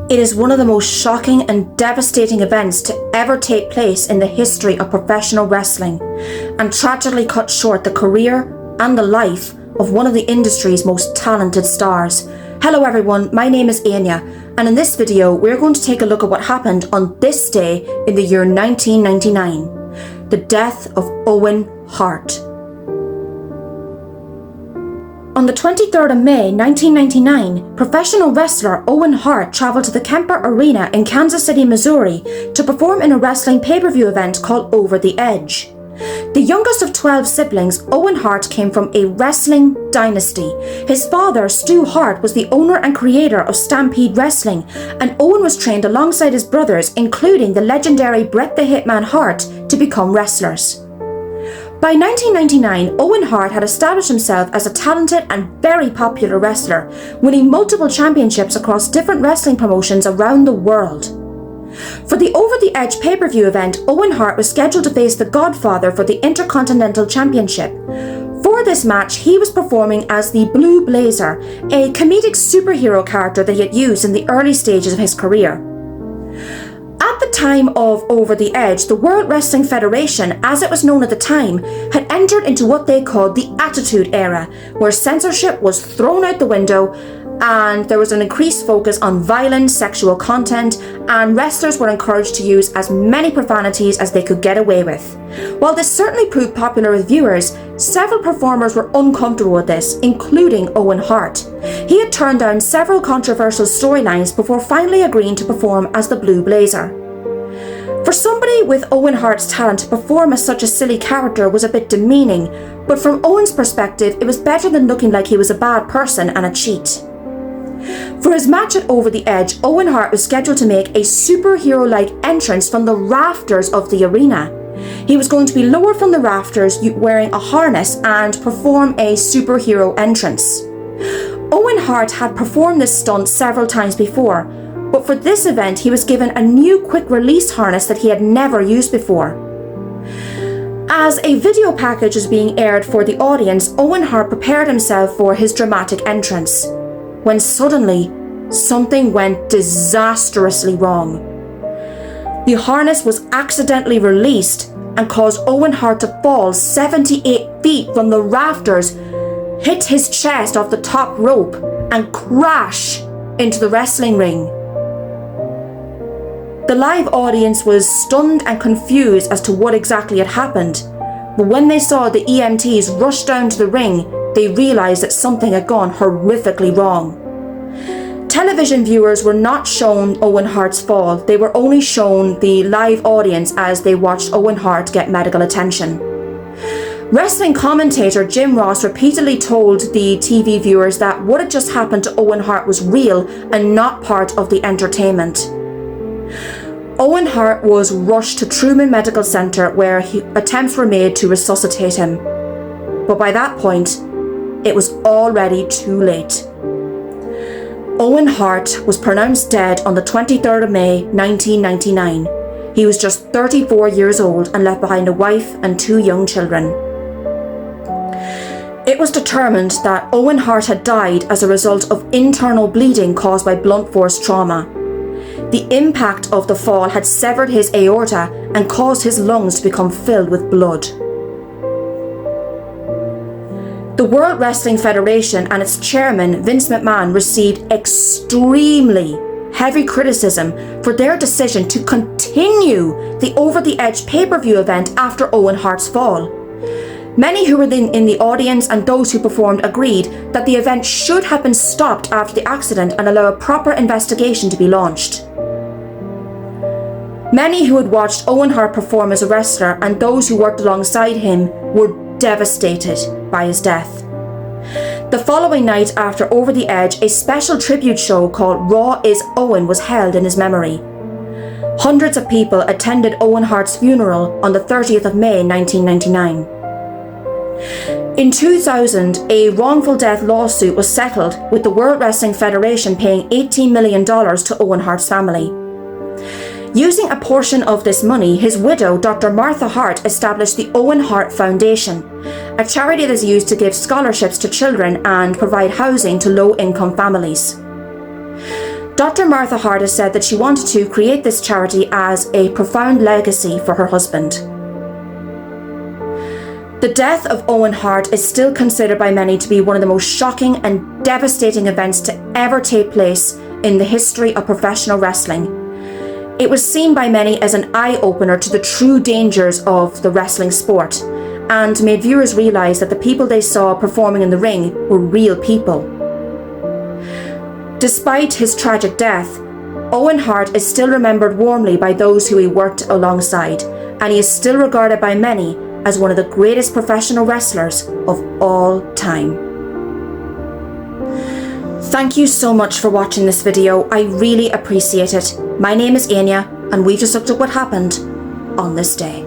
It is one of the most shocking and devastating events to ever take place in the history of professional wrestling, and tragically cut short the career and the life of one of the industry's most talented stars. Hello everyone, my name is Anya, and in this video we're going to take a look at what happened on this day in the year 1999, the death of Owen Hart. On the 23rd of May 1999, professional wrestler Owen Hart travelled to the Kemper Arena in Kansas City, Missouri to perform in a wrestling pay-per-view event called Over the Edge. The youngest of 12 siblings, Owen Hart came from a wrestling dynasty. His father, Stu Hart, was the owner and creator of Stampede Wrestling, and Owen was trained alongside his brothers, including the legendary Bret the Hitman Hart, to become wrestlers. By 1999, Owen Hart had established himself as a talented and very popular wrestler, winning multiple championships across different wrestling promotions around the world. For the Over the Edge pay-per-view event, Owen Hart was scheduled to face the Godfather for the Intercontinental Championship. For this match, he was performing as the Blue Blazer, a comedic superhero character that he had used in the early stages of his career. At the time of Over the Edge, the World Wrestling Federation, as it was known at the time, had entered into what they called the Attitude Era, where censorship was thrown out the window and there was an increased focus on violent sexual content, and wrestlers were encouraged to use as many profanities as they could get away with. While this certainly proved popular with viewers, several performers were uncomfortable with this, including Owen Hart. He had turned down several controversial storylines before finally agreeing to perform as the Blue Blazer. For somebody with Owen Hart's talent, to perform as such a silly character was a bit demeaning, but from Owen's perspective, it was better than looking like he was a bad person and a cheat. For his match at Over the Edge, Owen Hart was scheduled to make a superhero-like entrance from the rafters of the arena. He was going to be lowered from the rafters wearing a harness and perform a superhero entrance. Owen Hart had performed this stunt several times before, but for this event he was given a new quick release harness that he had never used before. As a video package was being aired for the audience, Owen Hart prepared himself for his dramatic entrance, when suddenly something went disastrously wrong. The harness was accidentally released and caused Owen Hart to fall 78 feet from the rafters, hit his chest off the top rope, and crash into the wrestling ring. The live audience was stunned and confused as to what exactly had happened, but when they saw the EMTs rush down to the ring, they realised that something had gone horrifically wrong. Television viewers were not shown Owen Hart's fall, they were only shown the live audience as they watched Owen Hart get medical attention. Wrestling commentator Jim Ross repeatedly told the TV viewers that what had just happened to Owen Hart was real and not part of the entertainment. Owen Hart was rushed to Truman Medical Center where attempts were made to resuscitate him. But by that point, it was already too late. Owen Hart was pronounced dead on the 23rd of May 1999. He was just 34 years old and left behind a wife and 2 young children. It was determined that Owen Hart had died as a result of internal bleeding caused by blunt force trauma. The impact of the fall had severed his aorta and caused his lungs to become filled with blood. The World Wrestling Federation and its chairman, Vince McMahon, received extremely heavy criticism for their decision to continue the Over the Edge pay-per-view event after Owen Hart's fall. Many who were in the audience and those who performed agreed that the event should have been stopped after the accident and allow a proper investigation to be launched. Many who had watched Owen Hart perform as a wrestler and those who worked alongside him were devastated by his death. The following night after Over the Edge, a special tribute show called Raw is Owen was held in his memory. Hundreds of people attended Owen Hart's funeral on the 30th of May 1999. In 2000, a wrongful death lawsuit was settled, with the World Wrestling Federation paying $18 million to Owen Hart's family. Using a portion of this money, his widow, Dr. Martha Hart, established the Owen Hart Foundation, a charity that is used to give scholarships to children and provide housing to low-income families. Dr. Martha Hart has said that she wanted to create this charity as a profound legacy for her husband. The death of Owen Hart is still considered by many to be one of the most shocking and devastating events to ever take place in the history of professional wrestling. It was seen by many as an eye-opener to the true dangers of the wrestling sport, and made viewers realise that the people they saw performing in the ring were real people. Despite his tragic death, Owen Hart is still remembered warmly by those who he worked alongside, and he is still regarded by many as one of the greatest professional wrestlers of all time. Thank you so much for watching this video. I really appreciate it. My name is Anya, and we just looked at what happened on this day.